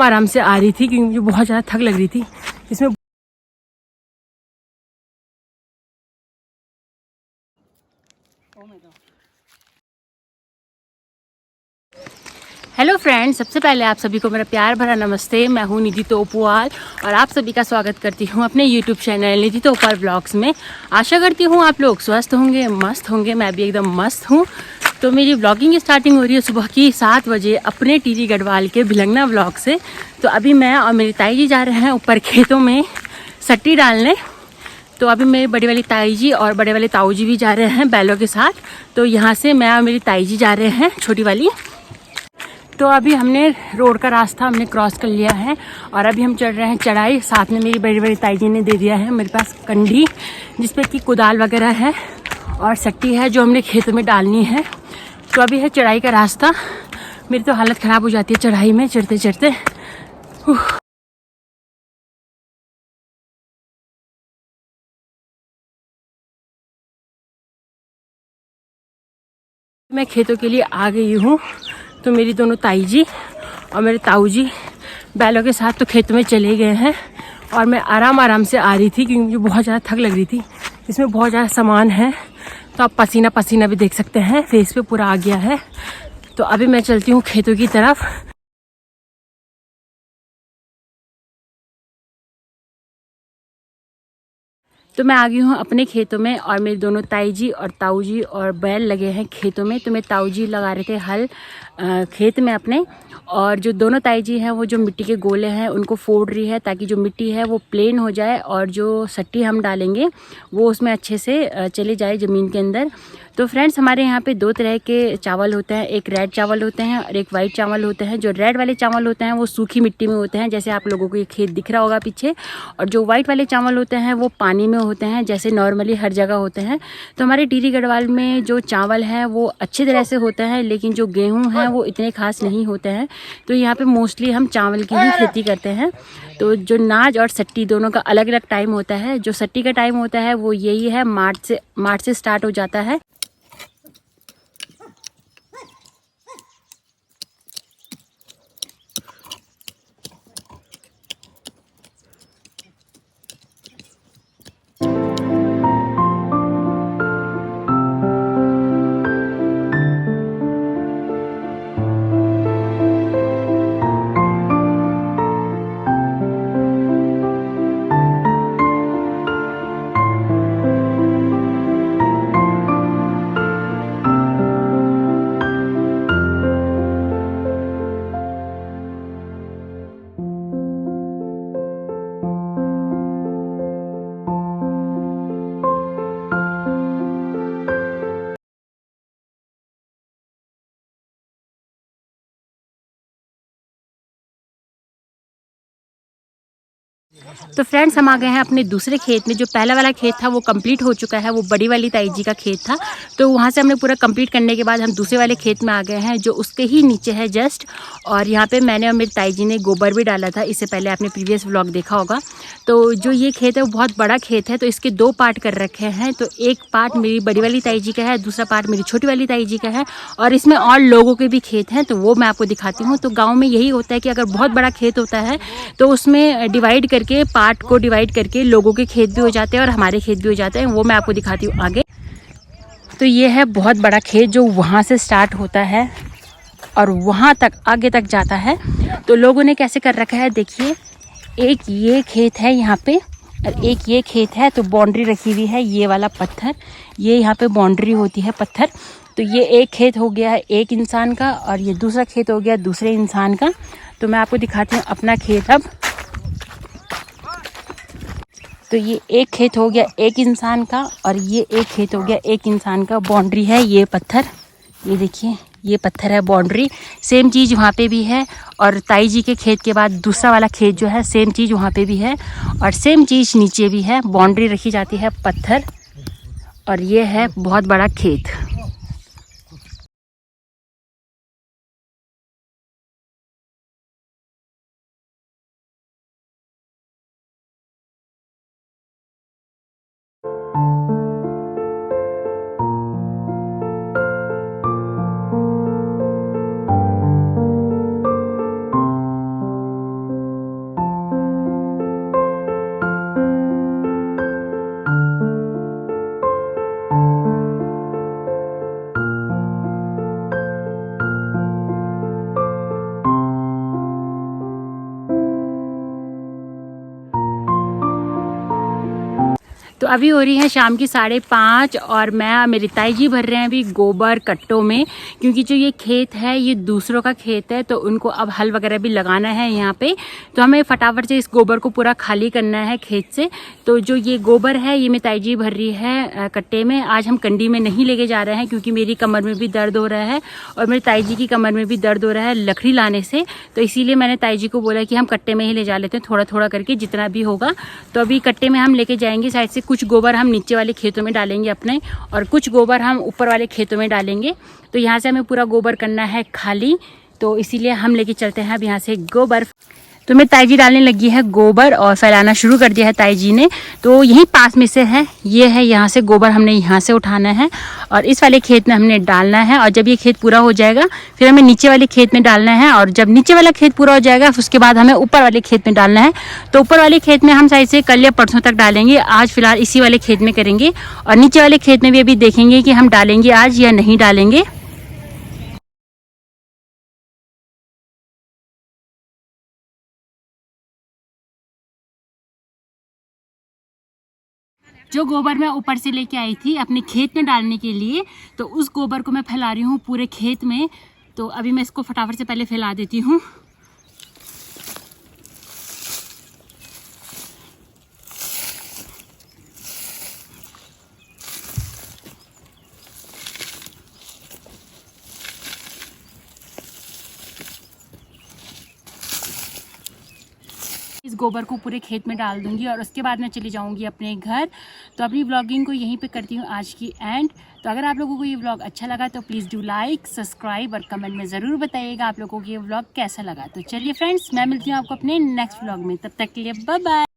आराम से आ रही थी क्योंकि मुझे बहुत ज़्यादा थक लग रही थी इसमें। हेलो फ्रेंड्स, सबसे पहले आप सभी को मेरा प्यार भरा नमस्ते। मैं हूँ निधि तोपुआल और आप सभी का स्वागत करती हूँ अपने यूट्यूब चैनल निधि तोपुआल ब्लॉग्स में। आशा करती हूँ आप लोग स्वस्थ होंगे, मस्त होंगे। मैं भी एकदम मस्त हूँ। तो मेरी ब्लॉगिंग स्टार्टिंग हो रही है सुबह की 7 बजे अपने टीरी गढ़वाल के भिलंगना ब्लॉग से। तो अभी मैं और मेरी ताई जी जा रहे हैं ऊपर खेतों में सट्टी डालने। तो अभी मेरी बड़ी वाली ताई जी और बड़े वाले ताऊ जी भी जा रहे हैं बैलों के साथ। तो यहाँ से मैं और मेरी ताई जी जा रहे हैं छोटी वाली। तो अभी हमने रोड का रास्ता हमने क्रॉस कर लिया है और अभी हम चढ़ रहे हैं चढ़ाई। साथ में मेरी बड़ी बड़ी ताई जी ने दे दिया है मेरे पास कंढी, जिसपे कि कुदाल वगैरह है और सट्टी है जो हमने खेत में डालनी है। तो अभी है चढ़ाई का रास्ता। मेरी तो हालत ख़राब हो जाती है चढ़ाई में चढ़ते चढ़ते। मैं खेतों के लिए आ गई हूँ। तो मेरी दोनों ताई जी और मेरे ताऊ जी बैलों के साथ तो खेत में चले गए हैं और मैं आराम से आ रही थी क्योंकि मुझे बहुत ज़्यादा थक लग रही थी। इसमें बहुत ज़्यादा सामान है तो आप पसीना पसीना भी देख सकते हैं, फेस पे पूरा आ गया है। तो अभी मैं चलती हूँ खेतों की तरफ। तो मैं आ गई हूँ अपने खेतों में और मेरे दोनों ताई जी और ताऊ जी और बैल लगे हैं खेतों में। तो मेरे ताऊ जी लगा रहे थे हल खेत में अपने, और जो दोनों ताई जी हैं वो जो मिट्टी के गोले हैं उनको फोड़ रही है ताकि जो मिट्टी है वो प्लेन हो जाए और जो सट्टी हम डालेंगे वो उसमें अच्छे से चले जाए ज़मीन के अंदर। तो फ्रेंड्स, हमारे यहाँ पे 2 तरह के चावल होते हैं, एक रेड चावल होते हैं और एक वाइट चावल होते हैं। जो रेड वाले चावल होते हैं वो सूखी मिट्टी में होते हैं, जैसे आप लोगों को ये खेत दिख रहा होगा पीछे। और जो वाइट वाले चावल होते हैं वो पानी में होते हैं, जैसे नॉर्मली हर जगह होते हैं। तो हमारे टिहरी गढ़वाल में जो चावल है वो अच्छी तरह से होता है, लेकिन जो गेहूँ हैं वो इतने खास नहीं होते हैं। तो यहाँ पे मोस्टली हम चावल की ही खेती करते हैं। तो जो नाज और सट्टी दोनों का अलग अलग टाइम होता है। जो सट्टी का टाइम होता है वो यही है, मार्च से स्टार्ट हो जाता है। तो फ्रेंड्स, हम आ गए हैं अपने दूसरे खेत में। जो पहला वाला खेत था वो कंप्लीट हो चुका है, वो बड़ी वाली ताई जी का खेत था। तो वहाँ से हमने पूरा कंप्लीट करने के बाद हम दूसरे वाले खेत में आ गए हैं जो उसके ही नीचे है जस्ट। और यहाँ पे मैंने और मेरी ताई जी ने गोबर भी डाला था, इससे पहले आपने प्रीवियस व्लॉग देखा होगा। तो जो ये खेत है वो बहुत बड़ा खेत है, तो इसके 2 पार्ट कर रखे हैं। तो एक पार्ट मेरी बड़ी वाली ताई जी का है, दूसरा पार्ट मेरी छोटी वाली ताई जी का है। और इसमें और लोगों के भी खेत हैं, तो वो मैं आपको दिखाती हूँ। तो गाँव में यही होता है कि अगर बहुत बड़ा खेत होता है तो उसमें डिवाइड करके, पार्ट को डिवाइड करके लोगों के खेत भी हो जाते हैं और हमारे खेत भी हो जाते हैं। वो मैं आपको दिखाती हूँ आगे। तो ये है बहुत बड़ा खेत जो वहाँ से स्टार्ट होता है और वहाँ तक आगे तक जाता है। तो लोगों ने कैसे कर रखा है देखिए, एक ये खेत है यहाँ पे और एक ये खेत है। तो बाउंड्री रखी हुई है, ये वाला पत्थर, ये यहाँ पे बाउंड्री होती है पत्थर। तो ये एक खेत हो गया है एक इंसान का और ये दूसरा खेत हो गया दूसरे इंसान का। तो मैं आपको दिखाती हूँ अपना खेत अब। तो ये एक खेत हो गया एक इंसान का और ये एक खेत हो गया एक इंसान का। बाउंड्री है ये पत्थर, ये देखिए ये पत्थर है बाउंड्री। सेम चीज़ वहाँ पे भी है और ताई जी के खेत के बाद दूसरा वाला खेत जो है सेम चीज़ वहाँ पे भी है और सेम चीज़ नीचे भी है। बाउंड्री रखी जाती है पत्थर और ये है बहुत बड़ा खेत। तो अभी हो रही है शाम की 5:30 और मैं मेरी ताई जी भर रहे हैं अभी गोबर कट्टों में, क्योंकि जो ये खेत है ये दूसरों का खेत है, तो उनको अब हल वगैरह भी लगाना है यहाँ पे। तो हमें फटाफट से इस गोबर को पूरा खाली करना है खेत से। तो जो ये गोबर है ये मेरी ताई जी भर रही है कट्टे में। आज हम कंडी में नहीं लेके जा रहे हैं क्योंकि मेरी कमर में भी दर्द हो रहा है और मेरी ताई जी की कमर में भी दर्द हो रहा है लकड़ी लाने से। तो इसीलिए मैंने ताई जी को बोला कि हम कट्टे में ही ले जा लेते हैं, थोड़ा थोड़ा करके जितना भी होगा। तो अभी कट्टे में हम लेके जाएंगे। साइड से कुछ गोबर हम नीचे वाले खेतों में डालेंगे अपने, और कुछ गोबर हम ऊपर वाले खेतों में डालेंगे। तो यहाँ से हमें पूरा गोबर करना है खाली, तो इसीलिए हम लेके चलते हैं अब यहाँ से गोबर। तो मेरी ताई जी डालने लगी है गोबर और फैलाना शुरू कर दिया है ताई जी ने। तो यहीं पास में से है, ये है, यहाँ से गोबर हमने यहाँ से उठाना है और इस वाले खेत में हमने डालना है। और जब ये खेत पूरा हो जाएगा फिर हमें नीचे वाले खेत में डालना है, और जब नीचे वाला खेत पूरा हो जाएगा उसके बाद हमें ऊपर वाले खेत में डालना है। तो ऊपर वाले खेत में हम शायद से कल या परसों तक डालेंगे, आज फिलहाल इसी वाले खेत में करेंगे। और नीचे वाले खेत में भी अभी देखेंगे कि हम डालेंगे आज या नहीं डालेंगे। जो गोबर मैं ऊपर से लेके आई थी अपने खेत में डालने के लिए, तो उस गोबर को मैं फैला रही हूँ पूरे खेत में। तो अभी मैं इसको फटाफट से पहले फैला देती हूँ। इस गोबर को पूरे खेत में डाल दूंगी और उसके बाद मैं चली जाऊंगी अपने घर। तो अपनी व्लॉगिंग को यहीं पे करती हूँ आज की एंड। तो अगर आप लोगों को ये व्लॉग अच्छा लगा तो प्लीज़ डू लाइक, सब्सक्राइब और कमेंट में ज़रूर बताइएगा आप लोगों को ये व्लॉग कैसा लगा। तो चलिए फ्रेंड्स, मैं मिलती हूँ आपको अपने नेक्स्ट व्लॉग में, तब तक के लिए बाय बाय।